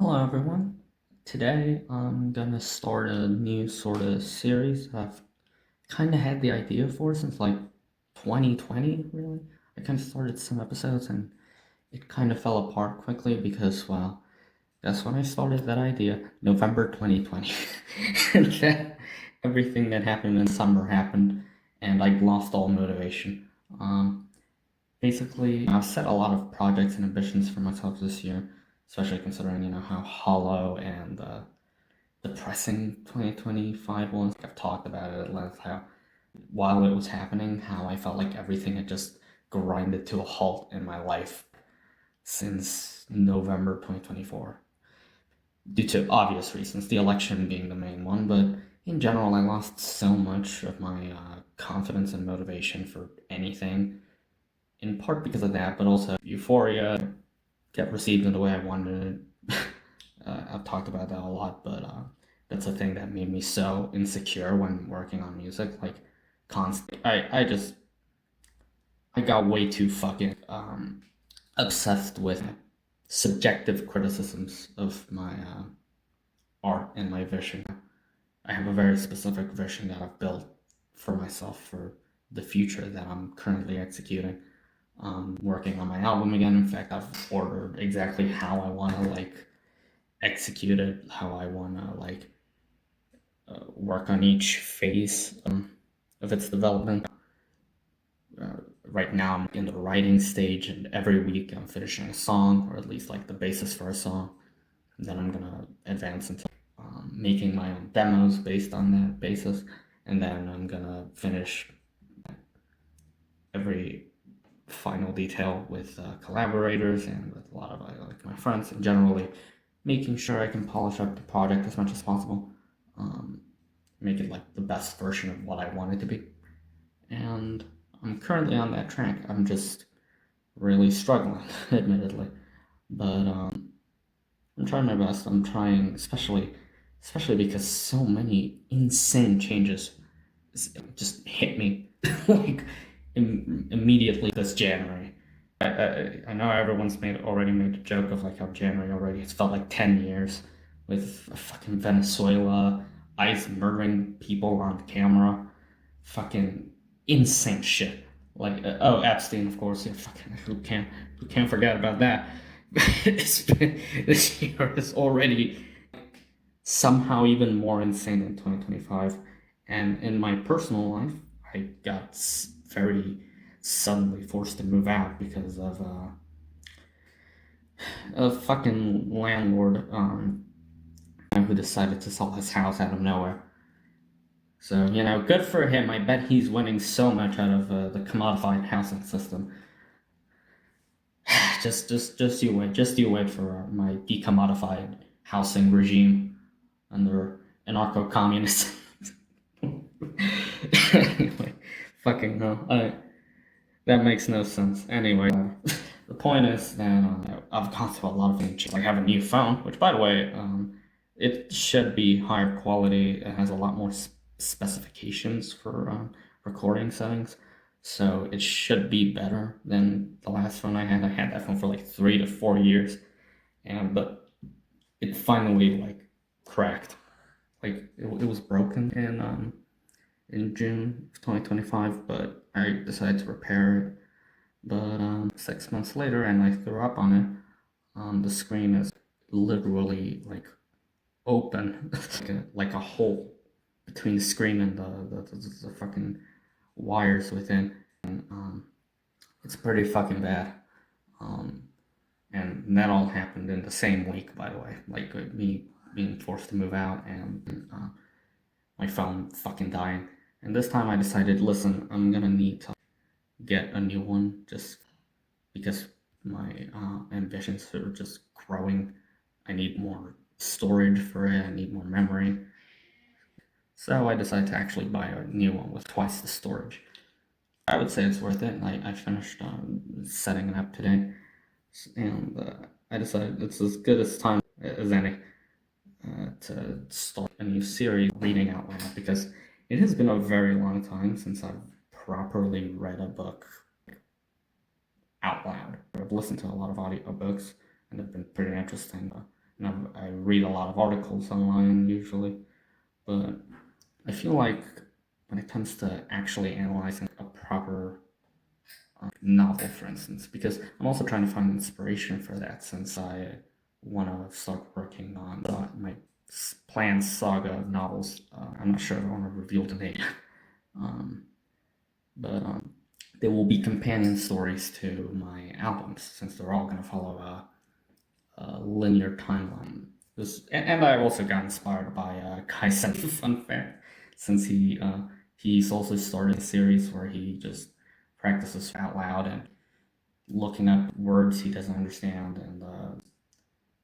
Hello everyone. Today I'm gonna start a new sort of series I've kind of had the idea for since like 2020, really. I kind of started some episodes and it kind of fell apart quickly because, well, that's when I started that idea, November 2020. And then everything that happened in summer happened and I lost all motivation. Um, Basically, I've set a lot of projects and ambitions for myself this year, especially considering, how hollow and depressing 2025 was. I've talked about it at length, how while it was happening, how I felt like everything had just grinded to a halt in my life since November 2024. Due to obvious reasons, the election being the main one, but in general, I lost so much of my confidence and motivation for anything, in part because of that, but also euphoria get received in the way I wanted it. I've talked about that a lot, but that's a thing that made me so insecure when working on music. Like, I got way too fucking obsessed with subjective criticisms of my art and my vision. I have a very specific vision that I've built for myself for the future that I'm currently executing. Working on my album again. In fact, I've ordered exactly how I want to execute it, how I want to work on each phase of its development. Right now, I'm in the writing stage, and every week I'm finishing a song, or at least like the basis for a song. And then I'm gonna advance into making my own demos based on that basis, and then I'm gonna finish every final detail with collaborators and with a lot of my friends, and generally making sure I can polish up the project as much as possible, make it like the best version of what I want it to be. And I'm currently on that track. I'm just really struggling, admittedly, but I'm trying my best. I'm trying, especially because so many insane changes just hit me like immediately this January. I know everyone's already made a joke of like how January already it's felt like 10 years with fucking Venezuela, ICE murdering people on camera, fucking insane shit. Like Epstein, of course. Yeah, fucking who can't forget about that. This year is already somehow even more insane in 2025. And in my personal life, I got very suddenly forced to move out because of a fucking landlord who decided to sell his house out of nowhere. So, good for him. I bet he's winning so much out of the commodified housing system. just you wait. Just you wait for my decommodified housing regime under anarcho-communist. Anyway, fucking hell. That makes no sense. Anyway, the point is that I've gone through a lot of things. Like, I have a new phone, which, by the way, it should be higher quality. It has a lot more specifications for recording settings, so it should be better than the last phone I had. I had that phone for like 3 to 4 years, but it finally cracked. Like it was broken in June of 2025, but I decided to repair it. But 6 months later, and I threw up on it. The screen is literally open, like a hole between the screen and the fucking wires within. And it's pretty fucking bad. Um, and that all happened in the same week, by the way. Like me being forced to move out and my phone fucking dying. And this time I decided, listen, I'm gonna need to get a new one just because my ambitions are just growing. I need more storage for it, I need more memory. So I decided to actually buy a new one with twice the storage. I would say it's worth it. I finished setting it up today, and I decided it's as good a time as any to start a new series reading out loud, because it has been a very long time since I've properly read a book out loud. I've listened to a lot of audiobooks and they've been pretty interesting. and I read a lot of articles online usually, but I feel like when it comes to actually analyzing a proper novel, for instance, because I'm also trying to find inspiration for that since I want to start working on my planned saga of novels. I'm not sure if I want to reveal the name, um, but there will be companion stories to my albums since they're all going to follow a linear timeline. And I also got inspired by Kai Sen Fun Fact, since he's also started a series where he just practices out loud and looking up words he doesn't understand, and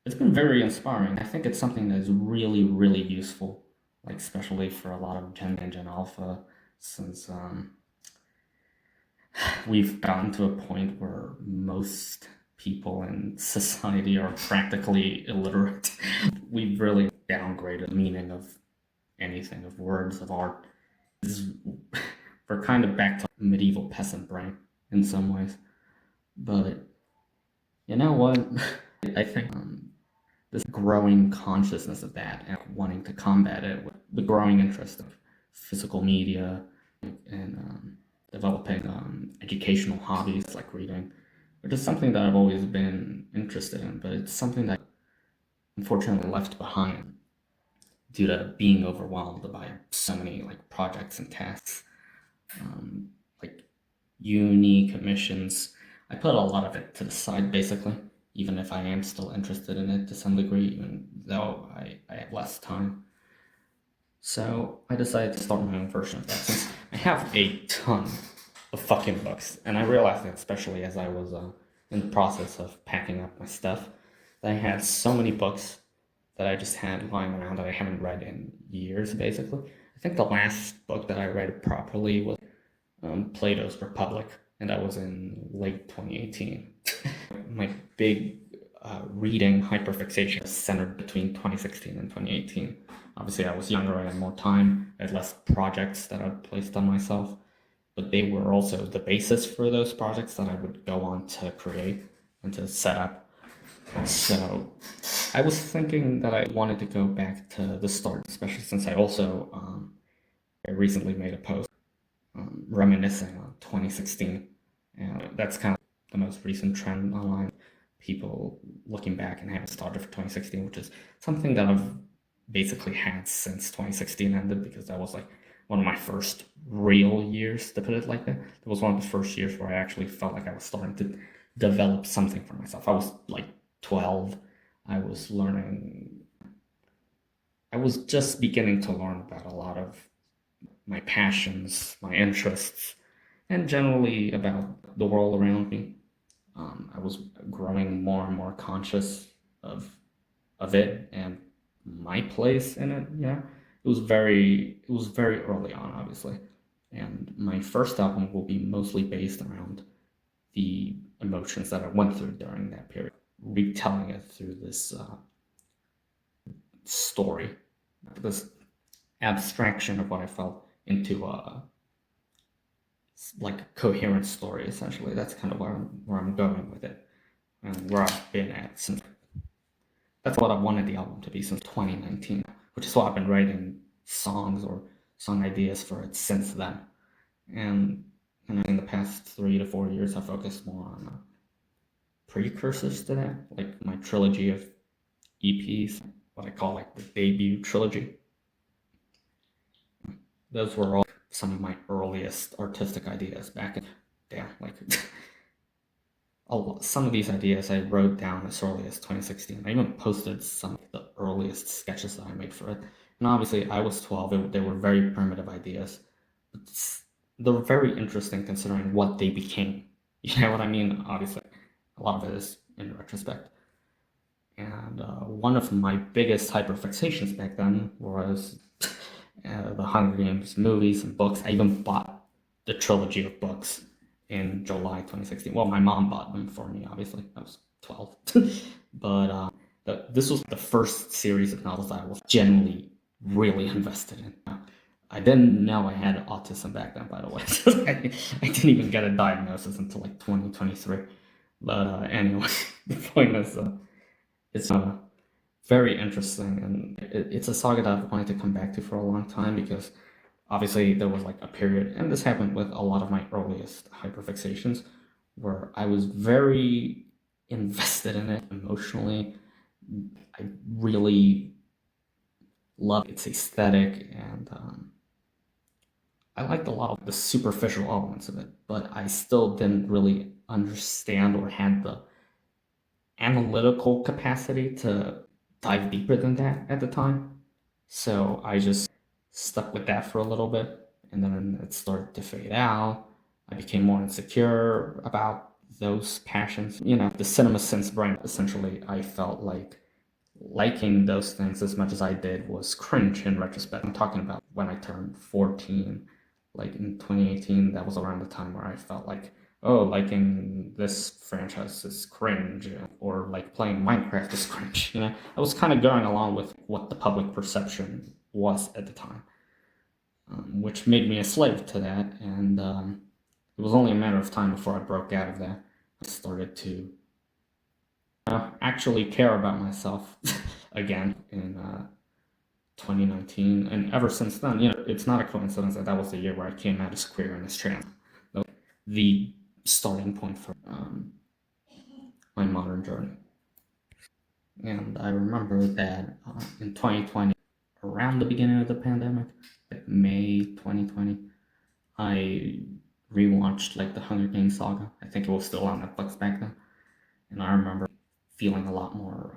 it's been very inspiring. I think it's something that's really, really useful, like especially for a lot of Gen and Gen Alpha, since we've gotten to a point where most people in society are practically illiterate. We've really downgraded the meaning of anything, of words, of art. We're kind of back to medieval peasant brain in some ways. But you know what? I think this growing consciousness of that and wanting to combat it with the growing interest of physical media and developing educational hobbies like reading, which is something that I've always been interested in, but it's something that unfortunately left behind due to being overwhelmed by so many like projects and tasks, like uni commissions. I put a lot of it to the side basically, even if I am still interested in it to some degree, even though I have less time. So I decided to start my own version of that since I have a ton of fucking books. And I realized that especially as I was in the process of packing up my stuff, that I had so many books that I just had lying around that I haven't read in years, basically. I think the last book that I read properly was Plato's Republic, and that was in late 2018. My big reading hyperfixation is centered between 2016 and 2018. Obviously, I was younger, I had more time, I had less projects that I'd placed on myself, but they were also the basis for those projects that I would go on to create and to set up. So I was thinking that I wanted to go back to the start, especially since I also I recently made a post reminiscing on 2016, and that's kind of the most recent trend online. People looking back and having started for 2016, which is something that I've basically had since 2016 ended, because that was like one of my first real years, to put it like that. It was one of the first years where I actually felt like I was starting to develop something for myself. I was like 12. I was just beginning to learn about a lot of my passions, my interests, and generally about the world around me. I was growing more and more conscious of it and my place in it. Yeah, it was very early on, obviously, and my first album will be mostly based around the emotions that I went through during that period, retelling it through this story, this abstraction of what I felt into like a coherent story. Essentially, that's kind of where I'm going with it, and where I've been at since. That's what I wanted the album to be since 2019, which is why I've been writing songs or song ideas for it since then. And in the past 3 to 4 years, I focused more on precursors to that, like my trilogy of EPs, what I call like the debut trilogy. Those were all some of my earliest artistic ideas back in, like some of these ideas I wrote down as early as 2016. I even posted some of the earliest sketches that I made for it. And obviously, I was 12. They were very primitive ideas, but they're very interesting considering what they became. You know what I mean? Obviously, a lot of it is in retrospect. And one of my biggest hyperfixations back then was the Hunger Games movies and books. I even bought the trilogy of books in July 2016. Well, my mom bought them for me, obviously. I was 12. But this was the first series of novels that I was genuinely really invested in. I didn't know I had autism back then, by the way. I didn't even get a diagnosis until like 2023. But anyway, the point is, it's very interesting, and it's a saga that I've wanted to come back to for a long time because obviously there was like a period, and this happened with a lot of my earliest hyperfixations, where I was very invested in it emotionally. I really love its aesthetic, and I liked a lot of the superficial elements of it, but I still didn't really understand or had the analytical capacity to dive deeper than that at the time. So I just stuck with that for a little bit, and then it started to fade out. I became more insecure about those passions. You know, the cinema sense brain, essentially, I felt like liking those things as much as I did was cringe in retrospect. I'm talking about when I turned 14, like in 2018, that was around the time where I felt like, oh, liking this franchise is cringe, or like playing Minecraft is cringe. You know, I was kind of going along with what the public perception was at the time, which made me a slave to that. And it was only a matter of time before I broke out of that. I started to actually care about myself again in 2019, and ever since then, you know, it's not a coincidence that that was the year where I came out as queer and as trans. The starting point for my modern journey. And I remember that in 2020, around the beginning of the pandemic, like May 2020, I rewatched like the Hunger Games saga. I think it was still on Netflix back then, and I remember feeling a lot more.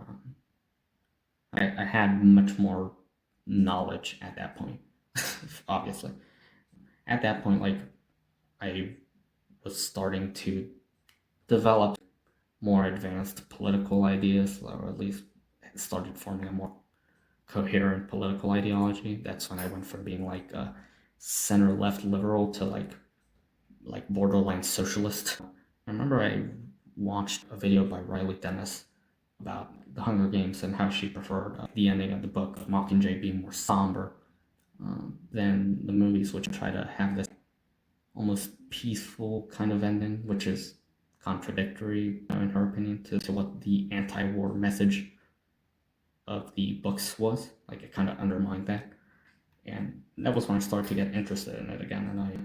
I had much more knowledge at that point, obviously. At that point, like, I was starting to develop more advanced political ideas, or at least started forming a more coherent political ideology. That's when I went from being like a center left liberal to like borderline socialist. I remember I watched a video by Riley Dennis about the Hunger Games and how she preferred the ending of the book of Mockingjay being more somber than the movies, which try to have this almost peaceful kind of ending, which is contradictory, in her opinion, to what the anti-war message of the books was. Like, it kind of undermined that. And that was when I started to get interested in it again, and I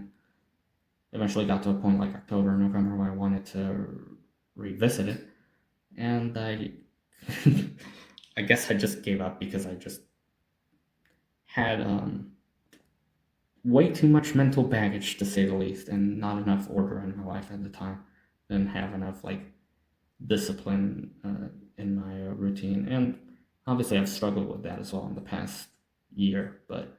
eventually got to a point like October, November, where I wanted to revisit it. And I guess I just gave up because I just had way too much mental baggage, to say the least, and not enough order in my life at the time. Didn't have enough like discipline in my routine, and obviously I've struggled with that as well in the past year. But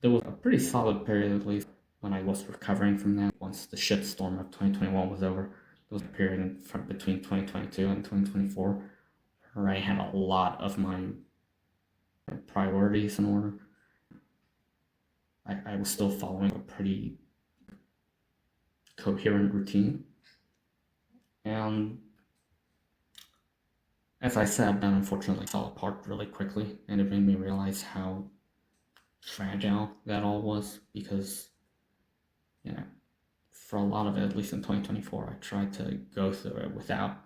there was a pretty solid period, at least, when I was recovering from that. Once the shitstorm of 2021 was over, there was a period from between 2022 and 2024 where I had a lot of my priorities in order. I was still following a pretty coherent routine. And as I said, that unfortunately fell apart really quickly, and it made me realize how fragile that all was, because, you know, for a lot of it, at least in 2024, I tried to go through it without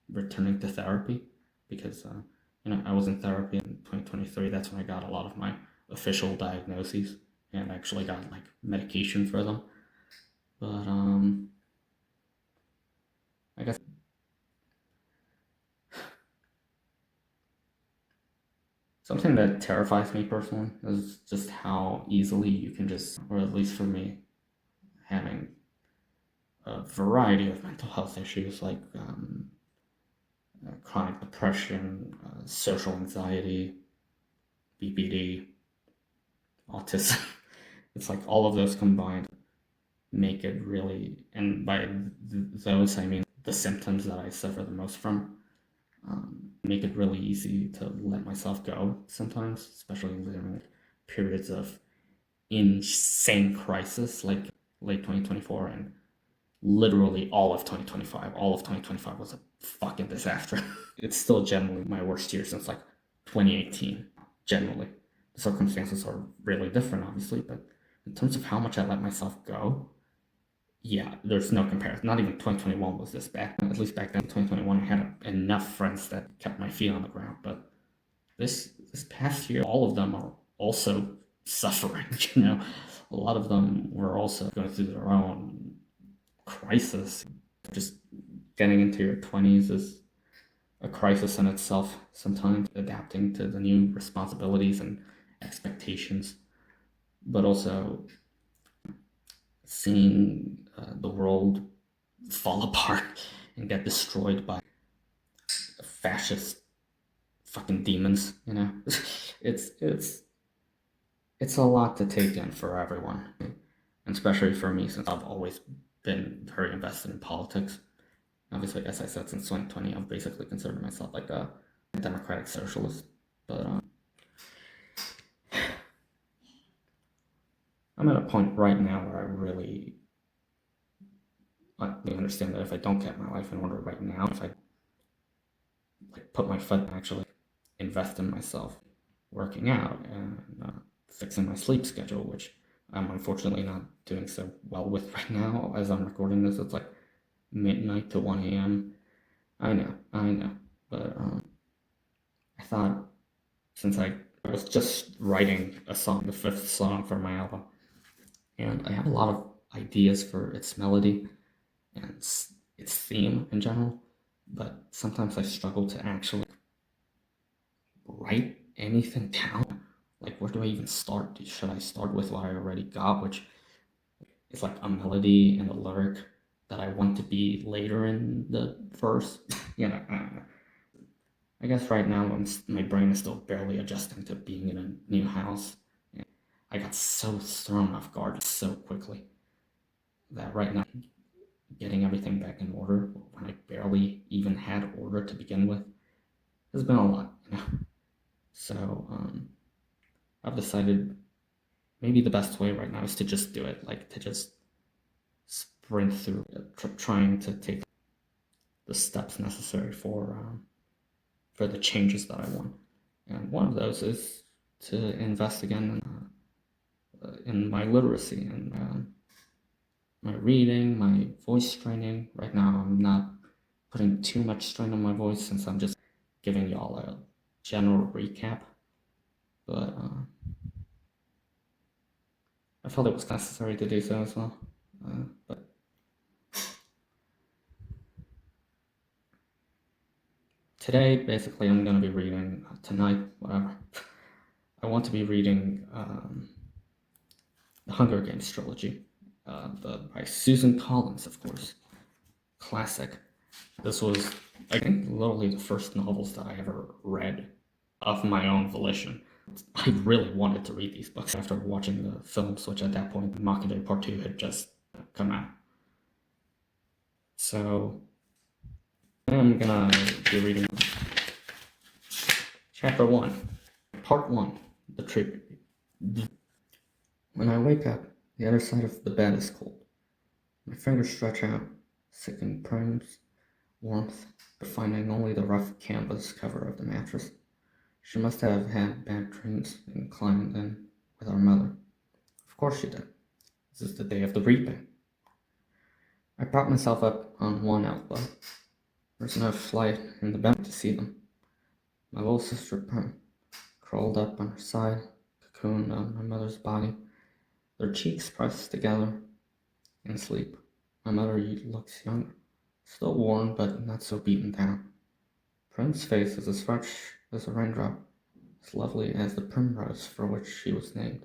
returning to therapy, because, you know, I was in therapy in 2023. That's when I got a lot of my official diagnoses, and I actually got like medication for them. But I guess something that terrifies me personally is just how easily you can just, or at least for me, having a variety of mental health issues like chronic depression, social anxiety, BPD, autism. It's like all of those combined make it really, and by those I mean the symptoms that I suffer the most from, make it really easy to let myself go sometimes, especially during periods of insane crisis like late 2024 and literally all of 2025. All of 2025 was a fucking disaster. It's still generally my worst year since like 2018, generally. The circumstances are really different, obviously, but in terms of how much I let myself go, yeah, there's no comparison. Not even 2021 was this bad. At least back then, 2021, I had enough friends that kept my feet on the ground, but this past year, all of them are also suffering. You know, a lot of them were also going through their own crisis. Just getting into your 20s is a crisis in itself. Sometimes adapting to the new responsibilities and expectations, but also seeing the world fall apart and get destroyed by fascist fucking demons. You know, it's a lot to take in for everyone, and especially for me, since I've always been very invested in politics. Obviously, as I said, since 2020, I've basically considered myself like a democratic socialist. But I'm at a point right now where I really understand that if I don't get my life in order right now, if I like put my foot and actually invest in myself, working out and fixing my sleep schedule, which I'm unfortunately not doing so well with right now. As I'm recording this, it's like midnight to 1 a.m. I know, but I thought, since I was just writing a song, the 5th song for my album, and I have a lot of ideas for its melody and its theme in general, but sometimes I struggle to actually write anything down. Like, where do I even start? Should I start with what I already got, which is like a melody and a lyric that I want to be later in the verse? You know, I guess right now my brain is still barely adjusting to being in a new house. I got so thrown off guard so quickly that right now getting everything back in order when I barely even had order to begin with has been a lot, you know. So I've decided maybe the best way right now is to just do it, like to just sprint through it, trying to take the steps necessary for the changes that I want. And one of those is to invest again in my literacy and my reading, my voice training. Right now, I'm not putting too much strain on my voice since I'm just giving y'all a general recap. But I felt it was necessary to do so as well. But today, basically, I'm going to be reading, tonight, whatever. I want to be reading the Hunger Games trilogy, by Susan Collins, of course. Classic. This was, I think, literally the first novels that I ever read of my own volition. I really wanted to read these books after watching the films, which at that point, Mockingjay Part 2 had just come out. So, I'm gonna be reading Chapter 1, Part 1, The Tribute. When I wake up, the other side of the bed is cold. My fingers stretch out, seeking Prim's warmth, but finding only the rough canvas cover of the mattress. She must have had bad dreams and climbed in with our mother. Of course she did. This is the day of the reaping. I prop myself up on one elbow. There's enough light in the bed to see them. My little sister Prim, crawled up on her side, cocooned on my mother's body, their cheeks pressed together in sleep. My mother looks younger, still worn but not so beaten down. Prim's face is as fresh as a raindrop, as lovely as the primrose for which she was named.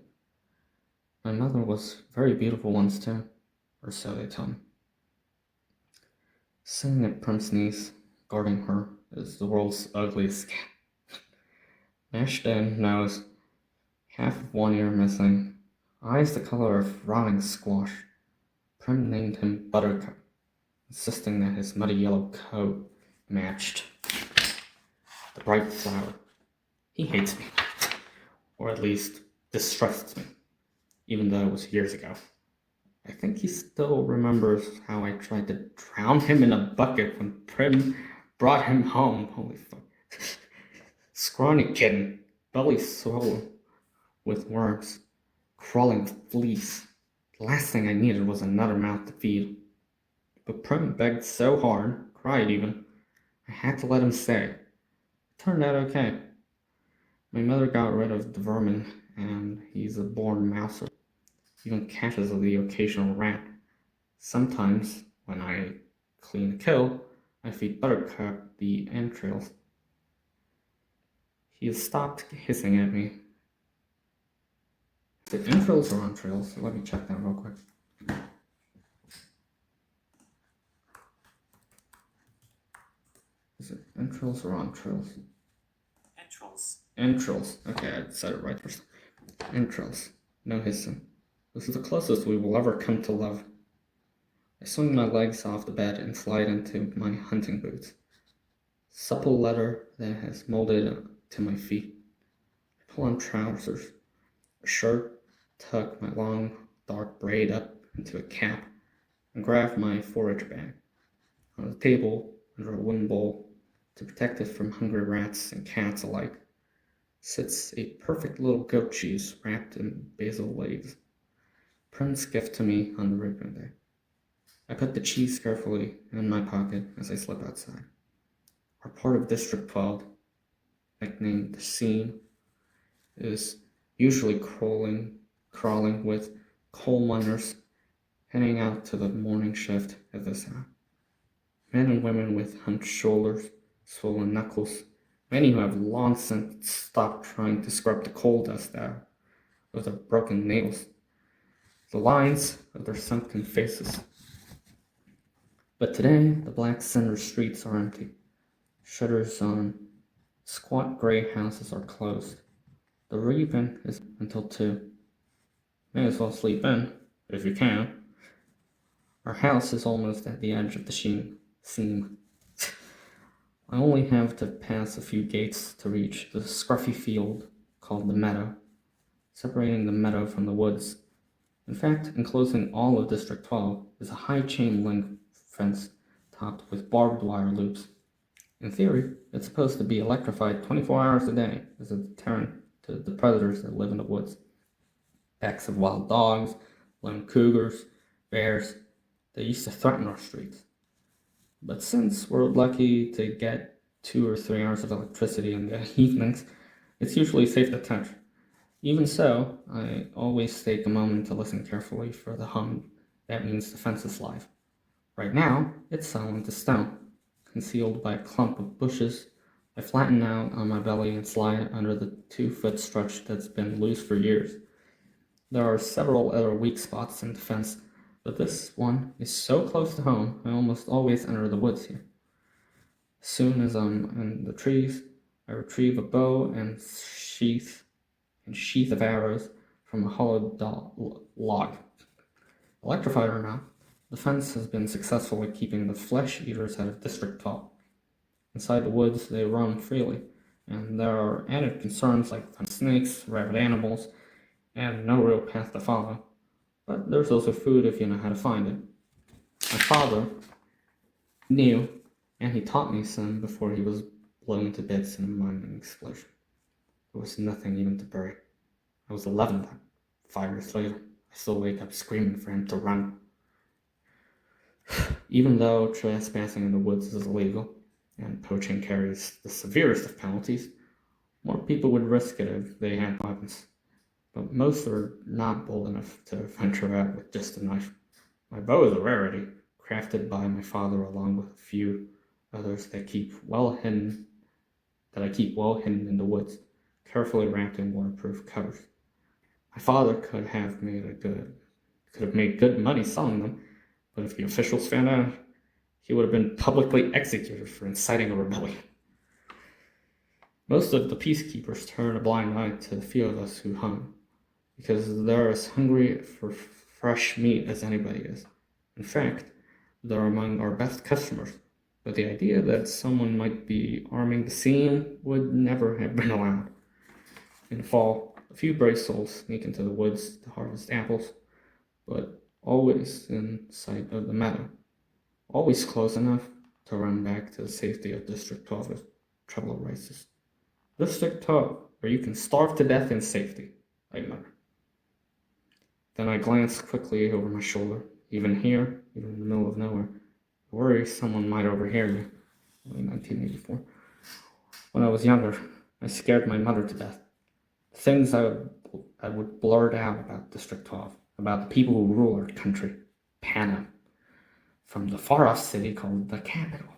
My mother was very beautiful once too, or so they tell me. Sitting at Prim's knees, guarding her, is the world's ugliest cat. Mashed in nose, half of one ear missing, eyes the color of rotting squash. Prim named him Buttercup, insisting that his muddy yellow coat matched the bright flower. He hates me, or at least distrusts me, even though it was years ago. I think he still remembers how I tried to drown him in a bucket when Prim brought him home. Holy fuck. Scrawny kitten, belly swollen with worms, crawling fleas. The last thing I needed was another mouth to feed. But Prim begged so hard, cried even, I had to let him stay. It turned out okay. My mother got rid of the vermin, and he's a born mouser. Even catches the occasional rat. Sometimes, when I clean a kill, I feed Buttercup the entrails. He has stopped hissing at me. Is it entrails or entrails? Let me check that real quick. Is it entrails or entrails? Entrails. Entrails. Okay, I said it right first. Entrails. No hissing. This is the closest we will ever come to love. I swing my legs off the bed and slide into my hunting boots. Supple leather that has molded to my feet. I pull on trousers, a shirt, tuck my long dark braid up into a cap, and grab my forage bag. On the table, under a wooden bowl, to protect it from hungry rats and cats alike, sits a perfect little goat cheese wrapped in basil leaves. Prince gift to me on the ribbon day. I put the cheese carefully in my pocket as I slip outside. Our part of District 12, nicknamed the Scene, is usually crawling with coal miners heading out to the morning shift at this hour. Men and women with hunched shoulders, swollen knuckles, many who have long since stopped trying to scrub the coal dust out of their broken nails, the lines of their sunken faces. But today, the black cinder streets are empty. Shutters on squat gray houses are closed. The reaping is until 2. May as well sleep in, if you can. Our house is almost at the edge of the seam. I only have to pass a few gates to reach the scruffy field called the meadow, separating the meadow from the woods. In fact, enclosing all of District 12 is a high chain link fence topped with barbed wire loops. In theory, it's supposed to be electrified 24 hours a day as a deterrent to the predators that live in the woods. Packs of wild dogs, lone cougars, bears, they used to threaten our streets. But since we're lucky to get 2 or 3 hours of electricity in the evenings, it's usually safe to touch. Even so, I always take a moment to listen carefully for the hum. That means the fence is live. Right now, it's silent as stone. Concealed by a clump of bushes, I flatten out on my belly and slide under the 2-foot stretch that's been loose for years. There are several other weak spots in the fence, but this one is so close to home, I almost always enter the woods here. As soon as I'm in the trees, I retrieve a bow and sheath of arrows from a hollowed log. Electrified or not, the fence has been successful at keeping the flesh eaters out of District 12. Inside the woods, they roam freely, and there are added concerns like snakes, rabid animals, and no real path to follow. But there's also food if you know how to find it. My father knew, and he taught me some before he was blown to bits in a mining explosion. There was nothing even to bury. I was 11 then. 5 years later, I still wake up screaming for him to run. Even though trespassing in the woods is illegal, and poaching carries the severest of penalties, more people would risk it if they had weapons. But most are not bold enough to venture out with just a knife. My bow is a rarity, crafted by my father along with a few others that I keep well hidden in the woods, carefully wrapped in waterproof covers. My father could have made good money selling them, but if the officials found out, he would have been publicly executed for inciting a rebellion. Most of the peacekeepers turn a blind eye to the few of us who hunt, because they're as hungry for fresh meat as anybody is. In fact, they're among our best customers, but the idea that someone might be arming the scene would never have been allowed. In the fall, a few brave souls sneak into the woods to harvest apples, but always in sight of the meadow, always close enough to run back to the safety of District 12 if trouble arises. District 12, where you can starve to death in safety, I mutter. Then I glance quickly over my shoulder. Even here, even in the middle of nowhere, I worry someone might overhear you. Early 1984. When I was younger, I scared my mother to death. The things I would blurt out about District 12, about the people who rule our country, Panam, from the far-off city called the capital.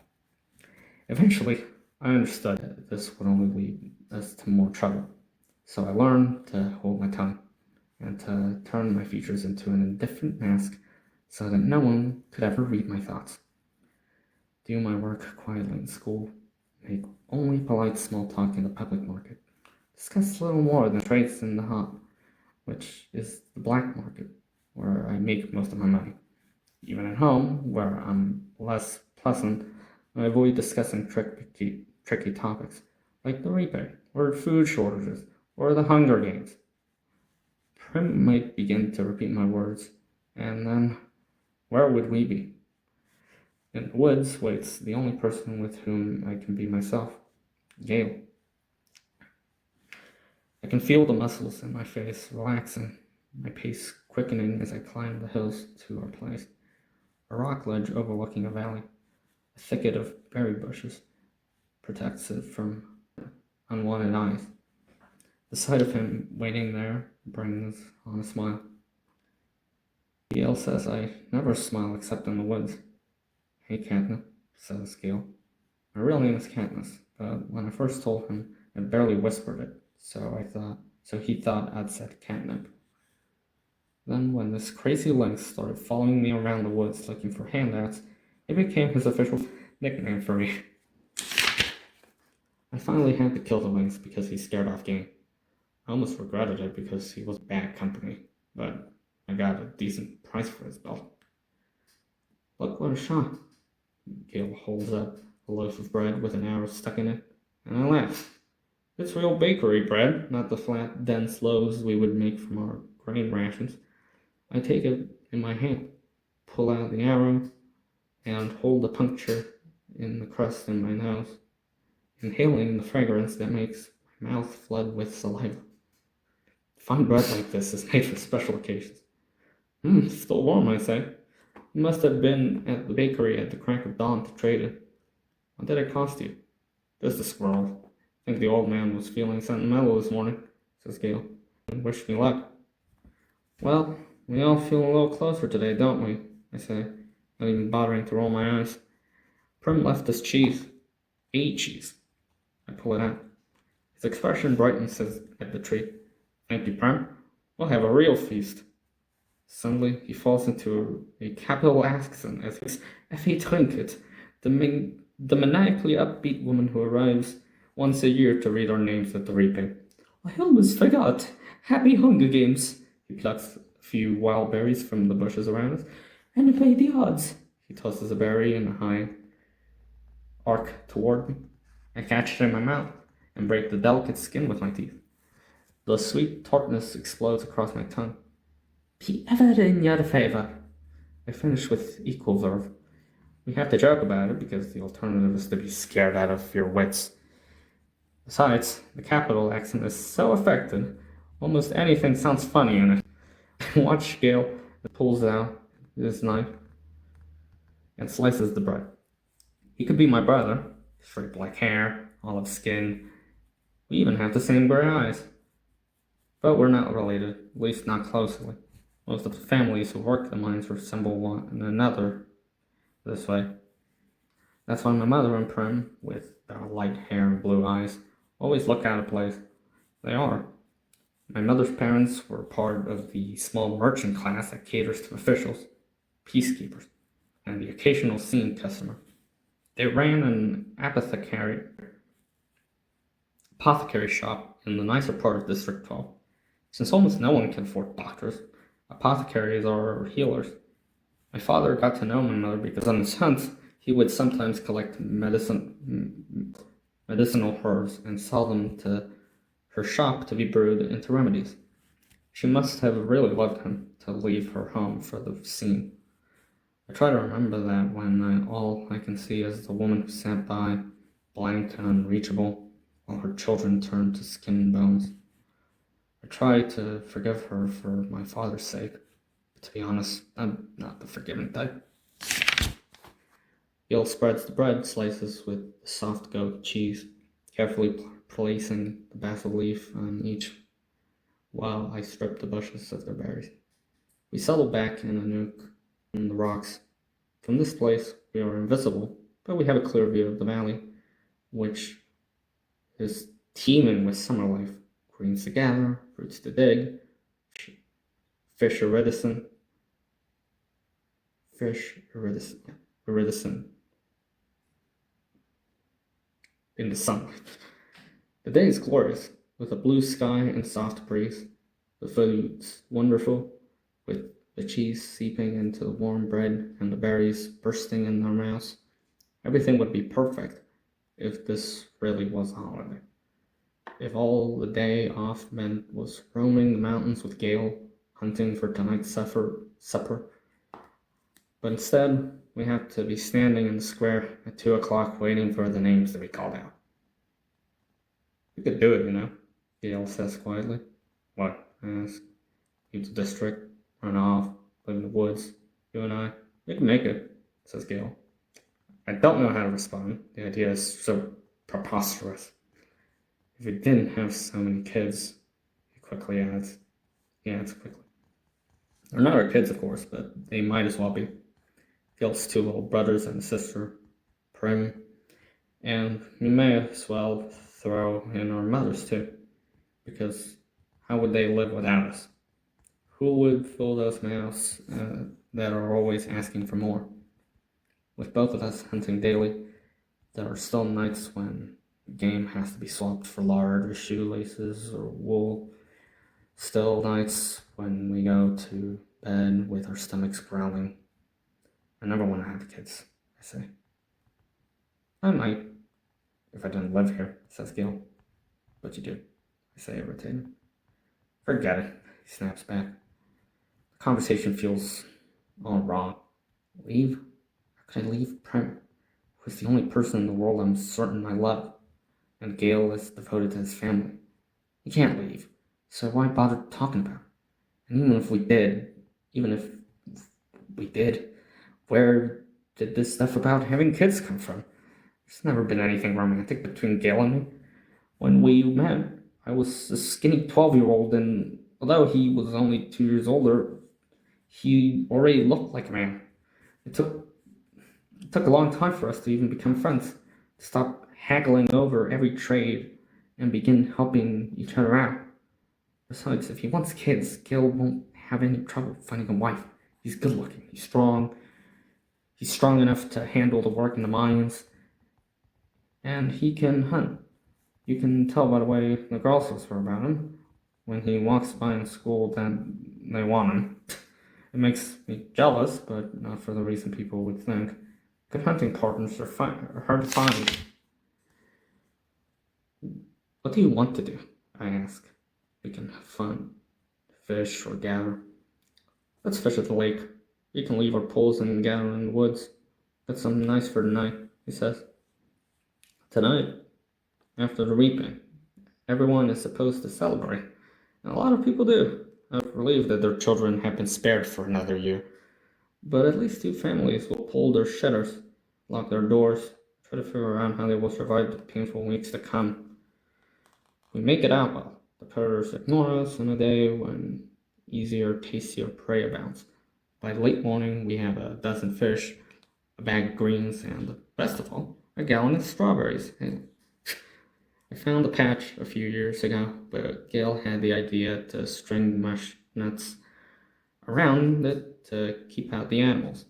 Eventually, I understood that this would only lead us to more trouble, so I learned to hold my tongue and to turn my features into an indifferent mask so that no one could ever read my thoughts. Do my work quietly in school, make only polite small talk in the public market, discuss little more than trades in the hub, which is the black market, where I make most of my money. Even at home, where I'm less pleasant, I avoid discussing tricky topics, like the rebate, or food shortages, or the Hunger Games. Prim might begin to repeat my words, and then where would we be? In the woods waits the only person with whom I can be myself, Gale. I can feel the muscles in my face relaxing, my pace quickening as I climb the hills to our place, a rock ledge overlooking a valley. A thicket of berry bushes protects it from unwanted eyes. The sight of him waiting there brings on a smile. Gale says I never smile except in the woods. Hey, Katniss, says Gale. My real name is Katniss, but when I first told him, I barely whispered it, so he thought I'd said catnip. Then, when this crazy lynx started following me around the woods looking for handouts, it became his official nickname for me. I finally had to kill the lynx because he scared off game. I almost regretted it because he was bad company, but I got a decent price for his belt. Look what a shot. Gale holds up a loaf of bread with an arrow stuck in it, and I laugh. It's real bakery bread, not the flat, dense loaves we would make from our grain rations. I take it in my hand, pull out the arrow, and hold the puncture in the crust in my nose, inhaling the fragrance that makes my mouth flood with saliva. Fine bread like this is made for special occasions. Still warm, I say. You must have been at the bakery at the crack of dawn to trade it. What did it cost you? Just a squirrel. I think the old man was feeling sentimental this morning, says Gale. Wish me luck. Well, we all feel a little closer today, don't we? I say, not even bothering to roll my eyes. Prim left us cheese. 8 cheese. I pull it out. His expression brightens at the treat. Thank you, Prim. We'll have a real feast. Suddenly, he falls into a capital accent as he's Effie Trinket, the maniacally upbeat woman who arrives once a year to read our names at the reaping. I almost forgot. Happy Hunger Games. He plucks a few wild berries from the bushes around us. And play the odds. He tosses a berry in a high arc toward me. I catch it in my mouth and break the delicate skin with my teeth. The sweet tartness explodes across my tongue. Be ever in your favor. I finish with equal verve. We have to joke about it because the alternative is to be scared out of your wits. Besides, the capital accent is so affected, almost anything sounds funny in it. I watch Gale pulls out his knife and slices the bread. He could be my brother. Straight black hair, olive skin. We even have the same gray eyes. But we're not related, at least not closely. Most of the families who work the mines resemble one another this way. That's why my mother and Prim, with their light hair and blue eyes, always look out of place. They are. My mother's parents were part of the small merchant class that caters to officials, peacekeepers, and the occasional scene customer. They ran an apothecary shop in the nicer part of District 12. Since almost no one can afford doctors, apothecaries are healers. My father got to know my mother because on his hunts, he would sometimes collect medicinal herbs and sell them to her shop to be brewed into remedies. She must have really loved him to leave her home for the scene. I try to remember that when all I can see is the woman who sat by, blank and unreachable, while her children turned to skin and bones. I try to forgive her for my father's sake, but to be honest, I'm not the forgiving type. Gil spreads the bread slices with the soft goat cheese, carefully placing the basil leaf on each while I stripped the bushes of their berries. We settled back in a nook in the rocks. From this place, we are invisible, but we have a clear view of the valley, which is teeming with summer life. Greens to gather, fruits to dig, fish iridescent, iridescent in the sunlight. The day is glorious, with a blue sky and soft breeze. The food's wonderful, with the cheese seeping into the warm bread and the berries bursting in our mouths. Everything would be perfect if this really was a holiday. If all the day off meant was roaming the mountains with Gale, hunting for tonight's supper. But instead, we have to be standing in the square at 2 o'clock waiting for the names to be called out. We could do it, you know, Gale says quietly. What? I ask. Leave the district, run off, live in the woods. You and I, we can make it, says Gale. I don't know how to respond. The idea is so preposterous. If we didn't have so many kids, he quickly adds. He adds quickly. They're not our kids, of course, but they might as well be. Gale's 2 little brothers and a sister, Prim, and we may as well throw in our mothers too, because how would they live without us? Who would fill those mouths that are always asking for more? With both of us hunting daily, there are still nights when game has to be swapped for lard or shoelaces or wool. Still nights when we go to bed with our stomachs growling. I never want to have kids, I say. I might, if I didn't live here, says Gil. But you do, I say, irritated. Forget it, he snaps back. The conversation feels all wrong. Leave? How could I leave Prim, who is the only person in the world I'm certain I love, and Gale is devoted to his family? He can't leave, so why bother talking about it? And even if we did, where did this stuff about having kids come from? There's never been anything romantic between Gale and me. When we met, I was a skinny 12-year-old, and although he was only 2 years older, he already looked like a man. It took a long time for us to even become friends, to stop haggling over every trade and begin helping each other out. Besides, if he wants kids, Gil won't have any trouble finding a wife. He's good looking, he's strong. He's strong enough to handle the work in the mines, and he can hunt. You can tell by the way the girls whisper about him. When he walks by in school, then they want him. It makes me jealous, but not for the reason people would think. Good hunting partners are hard to find. What do you want to do? I ask. We can have fun, fish or gather. Let's fish at the lake. We can leave our poles and gather in the woods. Get something nice for tonight, he says. Tonight, after the reaping, everyone is supposed to celebrate, and a lot of people do. I'm relieved that their children have been spared for another year. But at least 2 families will pull their shutters, lock their doors, try to figure out how they will survive the painful weeks to come. We make it out well. The predators ignore us on a day when easier, tastier prey abounds. By late morning, we have a dozen fish, a bag of greens, and, best of all, a gallon of strawberries. I found a patch a few years ago, but Gail had the idea to string mush nuts around it to keep out the animals.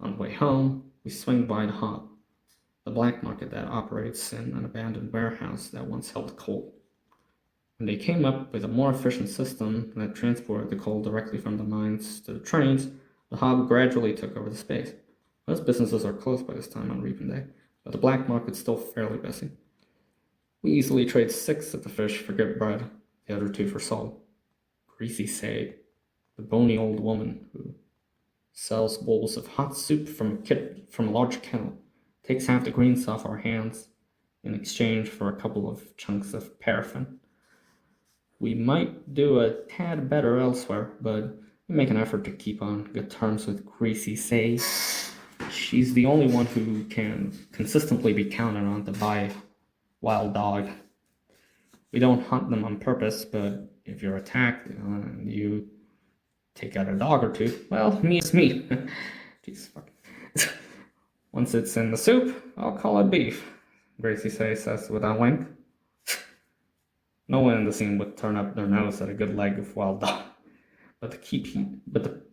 On the way home, we swing by the hub, the black market that operates in an abandoned warehouse that once held coal. When they came up with a more efficient system that transported the coal directly from the mines to the trains, the hub gradually took over the space. Most businesses are closed by this time on reaping day, but the black market's still fairly busy. We easily trade 6 of the fish for good bread, the other 2 for salt. Greasy Sade, the bony old woman who sells bowls of hot soup from a large kettle, takes half the greens off our hands in exchange for a couple of chunks of paraffin. We might do a tad better elsewhere, but we make an effort to keep on good terms with Greasy Sade. She's the only one who can consistently be counted on to buy Wild Dog We don't hunt them on purpose, but if you're attacked and you take out a dog or two, well, me is me. Jeez, fuck. Once it's in the soup, I'll call it beef, Gracie says with a wink. No one in the scene would turn up their nose at a good leg of wild dog. But the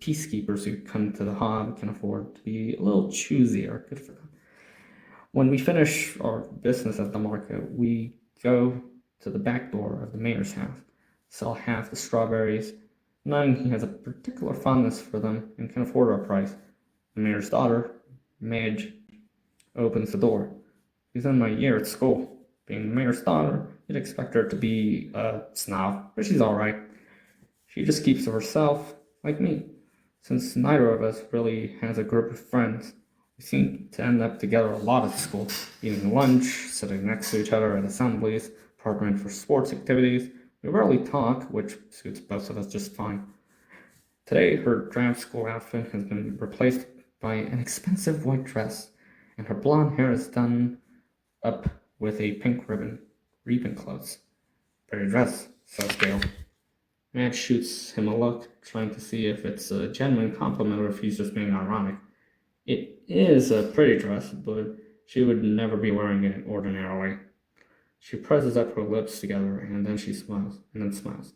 peacekeepers who come to the hob can afford to be a little choosier. Good for them. When we finish our business at the market, we go to the back door of the mayor's house, sell half the strawberries, knowing he has a particular fondness for them and can afford our price. The mayor's daughter, Madge, opens the door. She's in my year at school. Being the mayor's daughter, you'd expect her to be a snob, but she's alright. She just keeps to herself, like me. Since neither of us really has a group of friends, we seem to end up together a lot at school, eating lunch, sitting next to each other at assemblies, partnering for sports activities. We rarely talk, which suits both of us just fine. Today, her drab school outfit has been replaced by an expensive white dress, and her blonde hair is done up with a pink ribbon, reaping clothes. Pretty dress, says Gail. Matt shoots him a look, trying to see if it's a genuine compliment or if he's just being ironic. It is a pretty dress, but she would never be wearing it ordinarily. She presses up her lips together and then smiles.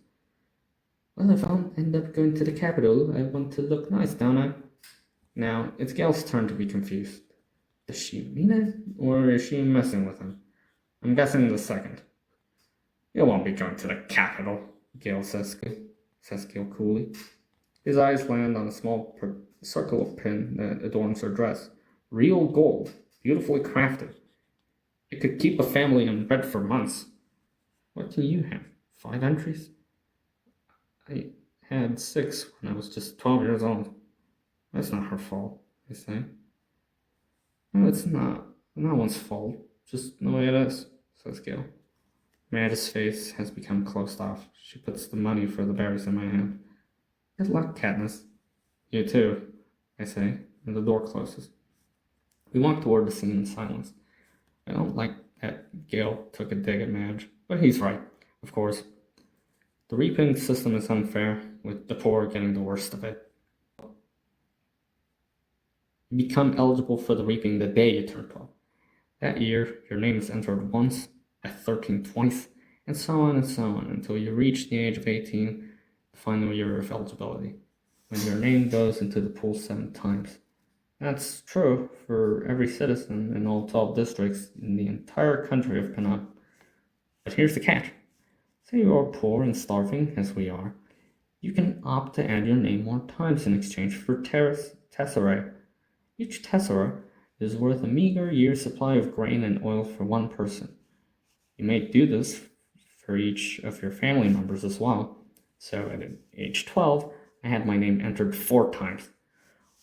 Well, if I end up going to the Capitol, I want to look nice, don't I? Now, it's Gail's turn to be confused. Does she mean it, or is she messing with him? I'm guessing the second. You won't be going to the Capitol, Gail says Gail coolly. His eyes land on a small circle of pin that adorns her dress. Real gold, beautifully crafted. It could keep a family in bed for months. What do you have? 5 entries? I had 6 when I was just 12 years old. That's not her fault, I say. No, it's not. No one's fault. Just the way it is, says Gail. Madge's face has become closed off. She puts the money for the berries in my hand. Good luck, Katniss. You too, I say, and the door closes. We walk toward the scene in silence. I don't like that Gail took a dig at Madge, but he's right, of course. The reaping system is unfair, with the poor getting the worst of it. You become eligible for the reaping the day you turn 12. That year, your name is entered once, at 13 twice, and so on until you reach the age of 18, the final year of eligibility, when your name goes into the pool 7 times. That's true for every citizen in all 12 districts in the entire country of Penang. But here's the catch. Say you are poor and starving, as we are, you can opt to add your name more times in exchange for tesserae. Each tessera is worth a meager year's supply of grain and oil for one person. You may do this for each of your family members as well. So at age 12, I had my name entered 4 times.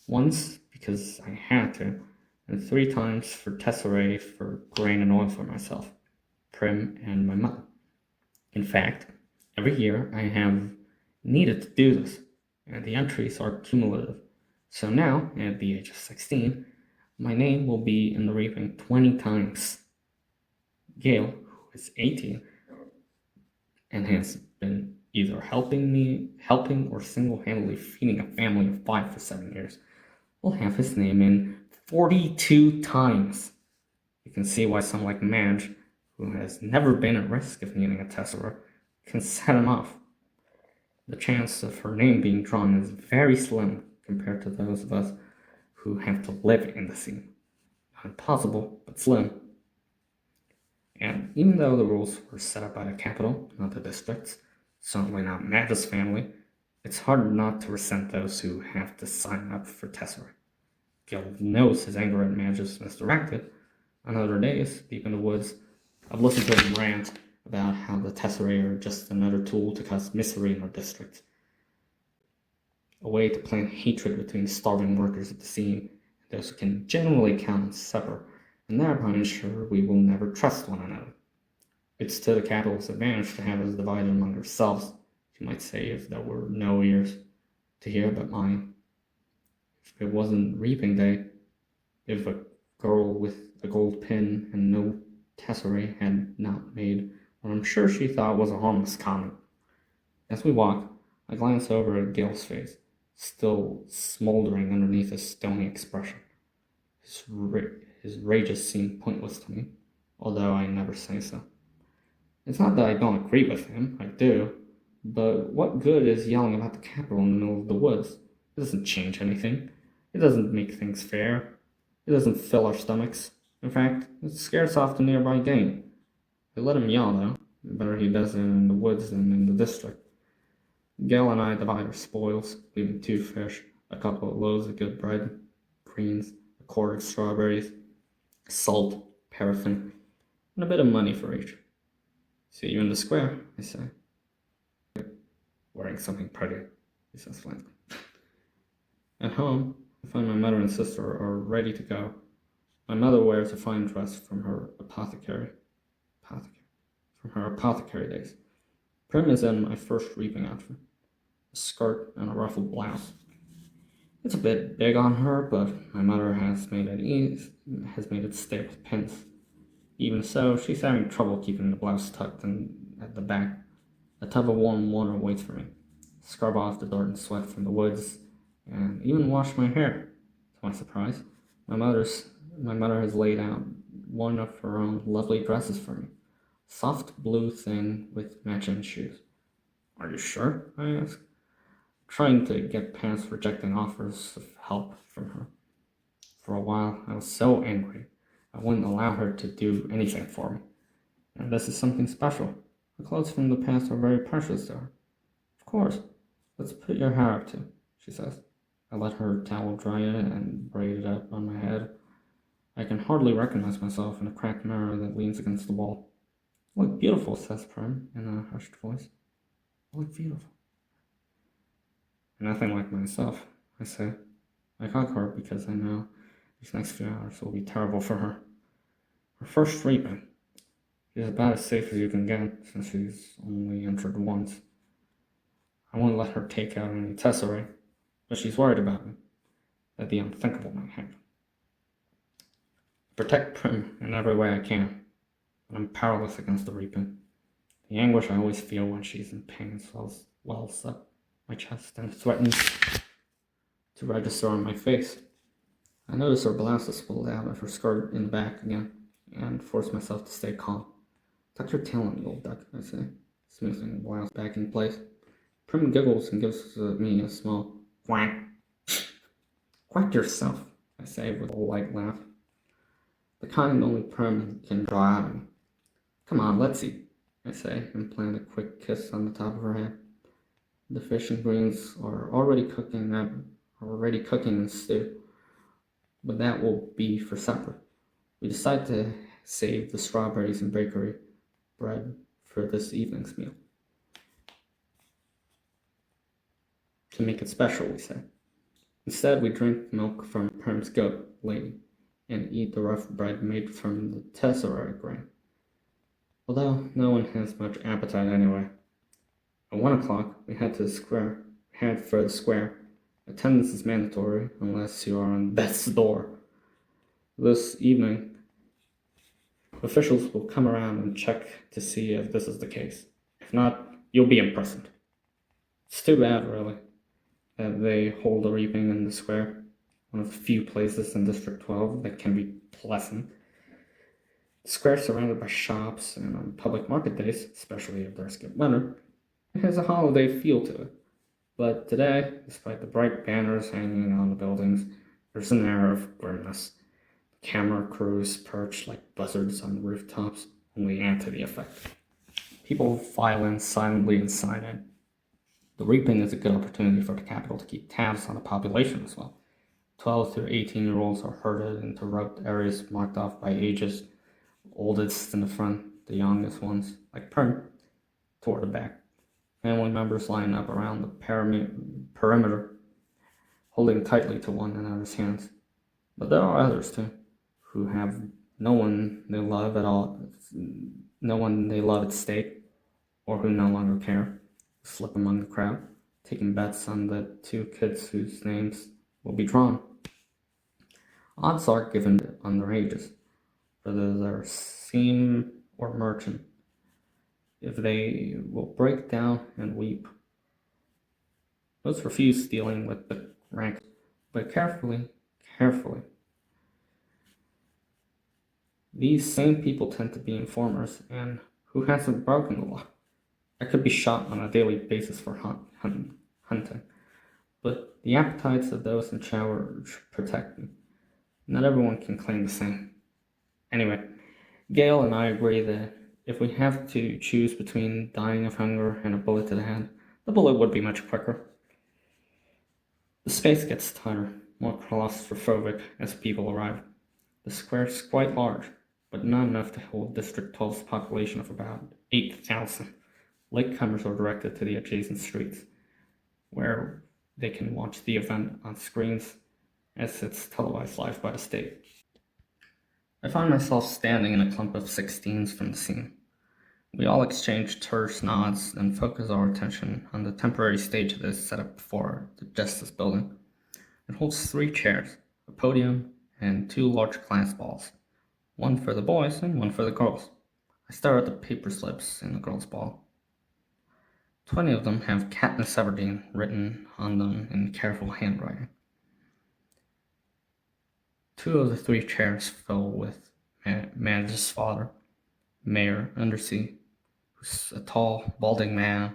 Once because I had to, and 3 times for tesserae for grain and oil for myself, Prim, and my mother. In fact, every year I have needed to do this, and the entries are cumulative. So now, at the age of 16, my name will be in the reaping 20 times. Gail, who is 18, and has been either helping or single-handedly feeding a family of 5 for 7 years, will have his name in 42 times. You can see why someone like Madge, who has never been at risk of needing a tessera, can set him off. The chance of her name being drawn is very slim compared to those of us who have to live in the scene. Not impossible, but slim. And even though the rules were set up by the capital, not the districts, certainly not Madge's family, it's hard not to resent those who have to sign up for tesserae. Gil knows his anger at Madge is misdirected. On other days, deep in the woods, I've listened to him rant about how the tesserae are just another tool to cause misery in our district. A way to plant hatred between starving workers at the scene and those who can generally count on supper, and thereby ensure we will never trust one another. It's to the capital's advantage to have us divided among ourselves, you might say, if there were no ears to hear but mine. If it wasn't reaping day, if a girl with a gold pin and no tesserae had not made what I'm sure she thought was a harmless comment. As we walk, I glance over at Gale's face, still smoldering underneath his stony expression. His rages seem pointless to me, although I never say so. It's not that I don't agree with him, I do, but what good is yelling about the capital in the middle of the woods? It doesn't change anything. It doesn't make things fair. It doesn't fill our stomachs. In fact, it scares off the nearby game. I let him yell, though. Better he does it in the woods than in the district. Gale and I divide our spoils, leaving 2 fish, a couple of loaves of good bread, greens, a quart of strawberries, salt, paraffin, and a bit of money for each. See you in the square, I say. Wearing something pretty, he says blankly. At home, I find my mother and sister are ready to go. My mother wears a fine dress from her apothecary days. Prim is in my first reaping outfit, a skirt and a ruffled blouse. It's a bit big on her, but my mother has made it stay with pins. Even so, she's having trouble keeping the blouse tucked in at the back. A tub of warm water waits for me. Scrub off the dirt and sweat from the woods, and even wash my hair. To my surprise, my mother has laid out one of her own lovely dresses for me. Soft blue thing with matching shoes. Are you sure? I ask, trying to get past rejecting offers of help from her. For a while, I was so angry, I wouldn't allow her to do anything for me. And this is something special. The clothes from the past are very precious to her. Of course, let's put your hair up too, she says. I let her towel dry it and braid it up on my head. I can hardly recognize myself in a cracked mirror that leans against the wall. I look beautiful, says Prim in a hushed voice. I look beautiful. Nothing like myself, I say. I hug her because I know these next few hours will be terrible for her. Her first reaping. She's about as safe as you can get since she's only entered once. I won't let her take out any tesserae, but she's worried about me, that the unthinkable might happen. I protect Prim in every way I can, but I'm powerless against the reaping. The anguish I always feel when she's in pain wells up my chest and threatens to register on my face. I notice her blouse is pulled out of her skirt in the back again, and force myself to stay calm. Tuck your tail in, you old duck, I say, smoothing the blouse back in place. Prim giggles and gives me a small quack. Quack yourself, I say with a light laugh. The kind only Prim can draw out of me. Come on, let's eat, I say, and plant a quick kiss on the top of her head. The fish and greens are already cooking in stew, but that will be for supper. We decide to save the strawberries and bakery bread for this evening's meal. To make it special, we say. Instead, we drink milk from Prim's goat, Lady, and eat the rough bread made from the tesserae grain. Although no one has much appetite anyway. At 1 o'clock, we head for the square. Attendance is mandatory unless you are on death's door. This evening, officials will come around and check to see if this is the case. If not, you'll be imprisoned. It's too bad, really, that they hold a reaping in the square, one of the few places in District 12 that can be pleasant. The square is surrounded by shops, and on public market days, especially if there's good weather, it has a holiday feel to it. But today, despite the bright banners hanging on the buildings, there's an air of grimness. Camera crews perched like buzzards on the rooftops only add to the effect. People file in silently and sign in. The reaping is a good opportunity for the capital to keep tabs on the population as well. 12 to 18-year-olds are herded into roped areas marked off by ages, oldest in the front, the youngest ones, like Prim, toward the back. Family members line up around the perimeter, holding tightly to one another's hands. But there are others too, who have no one they love at stake, or who no longer care, slip among the crowd, taking bets on the 2 kids whose names will be drawn. Odds are given on their ages, whether they're seam or merchant. if they will break down and weep. Most refuse dealing with the rank, but carefully, carefully. These same people tend to be informers, and who hasn't broken the law? I could be shot on a daily basis for hunting, but the appetites of those in charge protect me. Not everyone can claim the same. Anyway, Gail and I agree that if we have to choose between dying of hunger and a bullet to the head, the bullet would be much quicker. The space gets tighter, more claustrophobic as people arrive. The square is quite large, but not enough to hold District 12's population of about 8,000. Latecomers are directed to the adjacent streets, where they can watch the event on screens as it's televised live by the state. I find myself standing in a clump of 16s from the scene. We all exchange terse nods and focus our attention on the temporary stage that is set up before the Justice Building. It holds 3 chairs, a podium, and 2 large glass balls, one for the boys and one for the girls. I stare at the paper slips in the girls' ball. 20 of them have Katniss Everdeen written on them in careful handwriting. 2 of the 3 chairs fill with Madge's father, Mayor Undersea, who's a tall, balding man,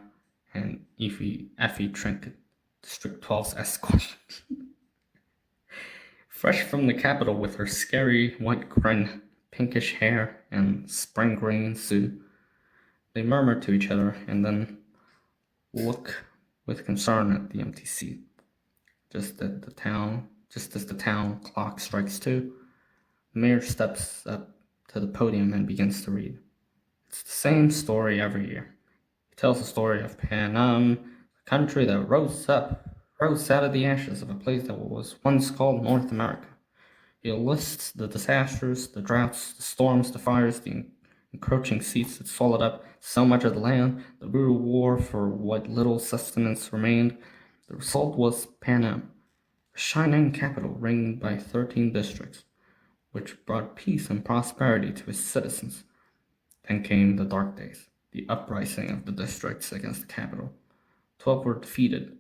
and Effie Trinket, District 12's escort. Fresh from the capital with her scary white grin, pinkish hair, and spring green suit, they murmur to each other and then look with concern at the empty seat. Just as the town clock strikes 2, the mayor steps up to the podium and begins to read. It's the same story every year. He tells the story of Panem, a country that rose out of the ashes of a place that was once called North America. He lists the disasters, the droughts, the storms, the fires, the encroaching seas that swallowed up so much of the land, the brutal war for what little sustenance remained. The result was Panem, a shining capital ringed by 13 districts, which brought peace and prosperity to its citizens. Then came the dark days, the uprising of the districts against the capital. 12 were defeated,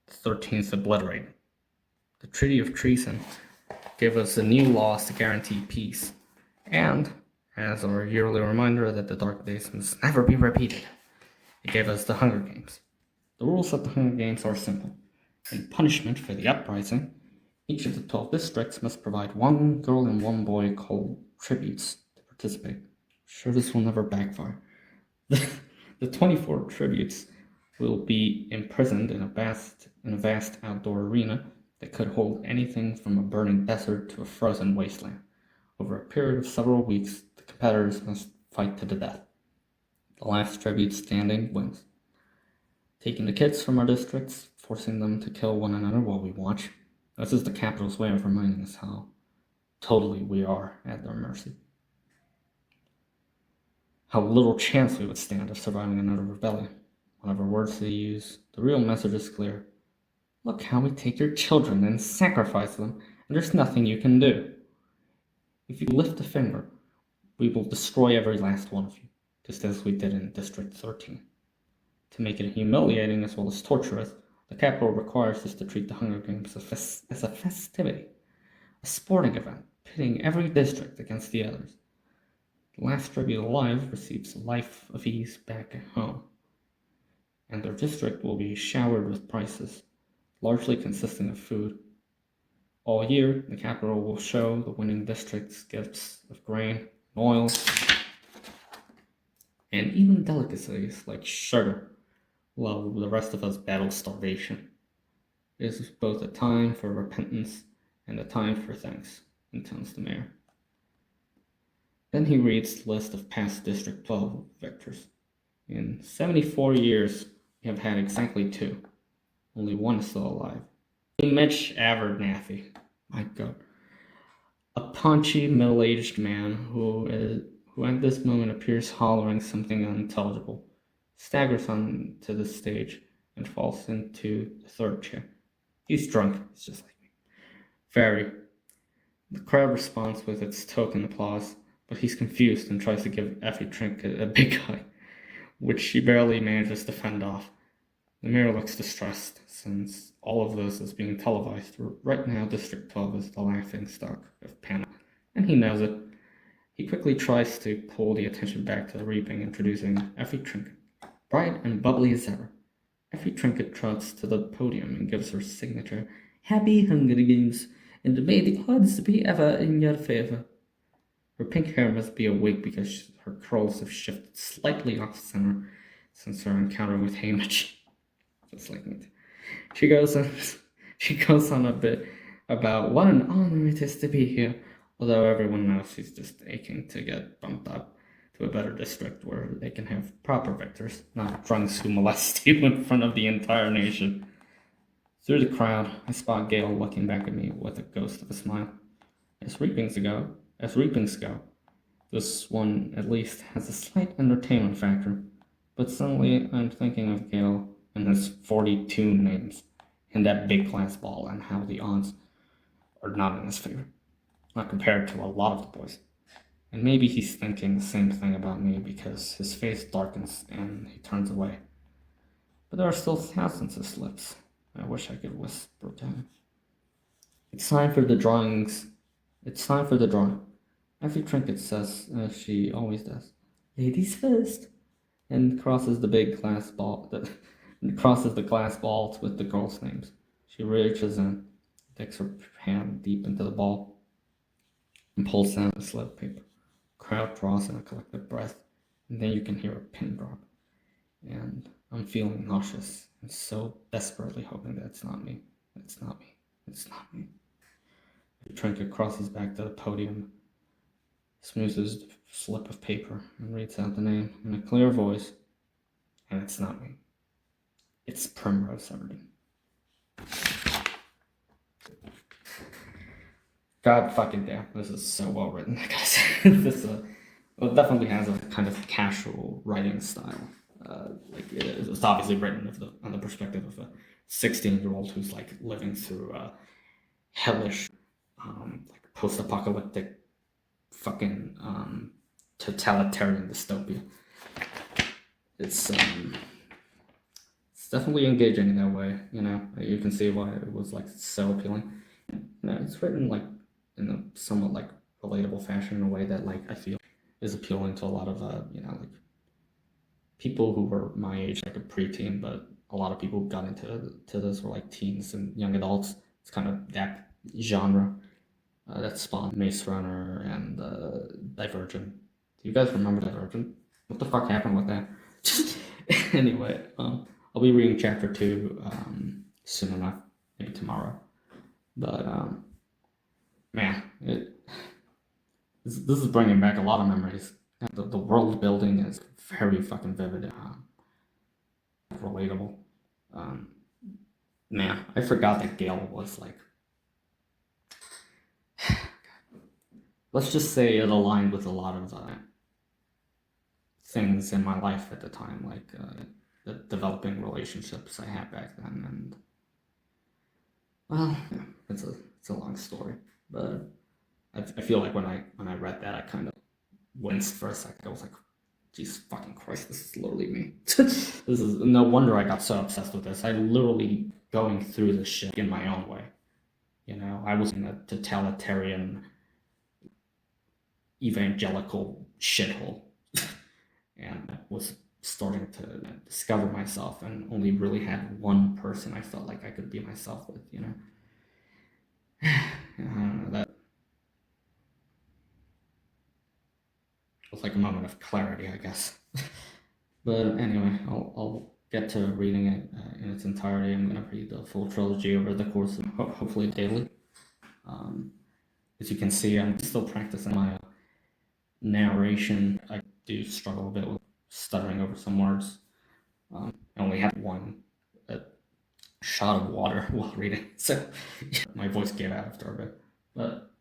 the 13th obliterated. The Treaty of Treason gave us the new laws to guarantee peace, and, as our yearly reminder that the dark days must never be repeated, it gave us the Hunger Games. The rules of the Hunger Games are simple. In punishment for the uprising, each of the 12 districts must provide 1 girl and 1 boy called tributes to participate. Sure, this will never backfire. The 24 tributes will be imprisoned in a vast outdoor arena that could hold anything from a burning desert to a frozen wasteland. Over a period of several weeks, the competitors must fight to the death. The last tribute standing wins. Taking the kids from our districts, forcing them to kill one another while we watch. This is the capital's way of reminding us how totally we are at their mercy. How little chance we would stand of surviving another rebellion. Whatever words they use, the real message is clear. Look how we take your children and sacrifice them, and there's nothing you can do. If you lift a finger, we will destroy every last one of you, just as we did in District 13. To make it humiliating as well as torturous, the capital requires us to treat the Hunger Games as a festivity, a sporting event, pitting every district against the others. The last tribute alive receives a life of ease back at home, and their district will be showered with prizes, largely consisting of food. All year, the capital will show the winning districts gifts of grain, oil, and even delicacies like sugar, while the rest of us battle starvation. It is both a time for repentance and a time for thanks, intones the mayor. Then he reads the list of past District 12 victors. In 74 years, we have had exactly 2. Only 1 is still alive. Mitch Abernathy. My God. A paunchy, middle-aged man who at this moment appears hollering something unintelligible, staggers onto the stage and falls into the 3rd chair. He's drunk. It's just like me. Very. The crowd responds with its token applause, but he's confused and tries to give Effie Trinket a big hug. which she barely manages to fend off. The mayor looks distressed, since all of this is being televised. Right now, District 12 is the laughing stock of panic, and he knows it. He quickly tries to pull the attention back to the reaping, introducing Effie Trinket, bright and bubbly as ever. Effie Trinket trots to the podium and gives her signature, "Happy Hunger Games, and may the odds be ever in your favor." Her pink hair must be a wig because her curls have shifted slightly off center since her encounter with Hamish. Just like me. She goes on a bit about what an honor it is to be here, although everyone knows she's just aching to get bumped up to a better district where they can have proper victors, not drunks who molest you in front of the entire nation. Through the crowd, I spot Gale looking back at me with a ghost of a smile. As reapings go, this one at least has a slight entertainment factor, but suddenly I'm thinking of Gale and his 42 names, and that big glass ball, and how the odds are not in his favor, not compared to a lot of the boys. And maybe he's thinking the same thing about me because his face darkens and he turns away. But there are still thousands of slips. I wish I could whisper to him. It's time for the drawings. It's time for the drawing. Effie Trinket says, as she always does, "Ladies first," and crosses the big glass ball. Crosses the glass balls with the girls' names. She reaches in, digs her hand deep into the ball, and pulls down the slip of paper. Crowd draws in a collective breath, and then you can hear a pin drop. And I'm feeling nauseous and so desperately hoping that it's not me. It's not me. It's not me. Trinket crosses back to the podium, smooths the slip of paper, and reads out the name in a clear voice, and it's not me. It's Primrose Everdeen. God fucking damn, this is so well written, I gotta say. This definitely has a kind of casual writing style. It's obviously written on the perspective of a 16-year-old who's like living through a hellish, like post-apocalyptic, fucking totalitarian dystopia. It's definitely engaging in that way. You know, you can see why it was like so appealing. You know, it's written like in a somewhat like relatable fashion in a way that like I feel is appealing to a lot of like people who were my age, like a preteen, but a lot of people who got into this were like teens and young adults. It's kind of that genre that spawned Maze Runner and Divergent. Do you guys remember Divergent? What the fuck happened with that? Anyway, I'll be reading chapter 2 soon enough, maybe tomorrow. But man, this is bringing back a lot of memories. The world building is very fucking vivid, relatable. Man, I forgot that Gale was like. Let's just say it aligned with a lot of things in my life at the time, like the developing relationships I had back then, and well, yeah, it's a long story, but I feel like when I read that, I kind of winced for a second. I was like, Jesus fucking Christ, this is literally me. This is no wonder I got so obsessed with this. I literally going through this shit in my own way. You know, I was in a totalitarian evangelical shithole and was starting to discover myself and only really had one person I felt like I could be myself with, you know. I don't know, that was like a moment of clarity, I guess. But anyway, I'll get to reading it in its entirety. I'm going to read the full trilogy over the course of hopefully daily. As you can see, I'm still practicing my narration. I do struggle a bit with stuttering over some words. I only had one shot of water while reading, so my voice gave out after a bit. But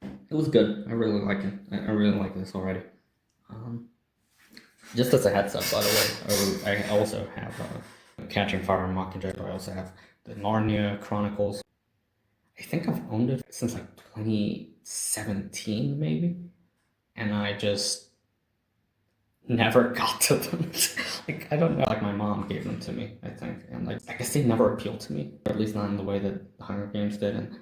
it was good. I really like it. I really like this already. Just as a heads up, by the way, I also have Catching Fire and Mockingjay, but I also have the Narnia Chronicles. I think I've owned it since like 2017, maybe. And I just never got to them. Like, I don't know. Like, my mom gave them to me, I think, and like I guess they never appealed to me, or at least not in the way that the Hunger Games did, and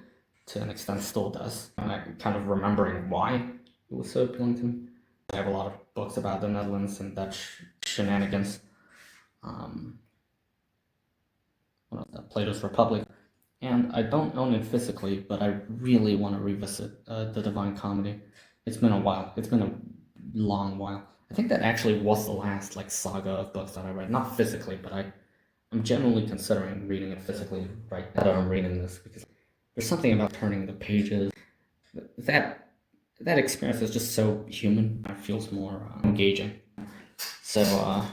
to an extent still does. And I kind of remembering why it was so appealing to me. I have a lot of books about the Netherlands and Dutch shenanigans. Plato's Republic, and I don't own it physically, but I really want to revisit the Divine Comedy. It's been a while. It's been a long while. I think that actually was the last like saga of books that I read, not physically, but I'm genuinely considering reading it physically right now that I'm reading this, because there's something about turning the pages that that experience is just so human. It feels more engaging. So I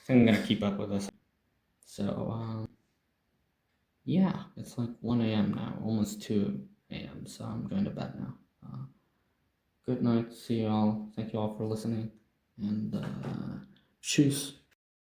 think I'm gonna keep up with this. So yeah, it's like 1 a.m. now, almost 2 a.m. So I'm going to bed now. Good night. See you all. Thank you all for listening, and tschüss.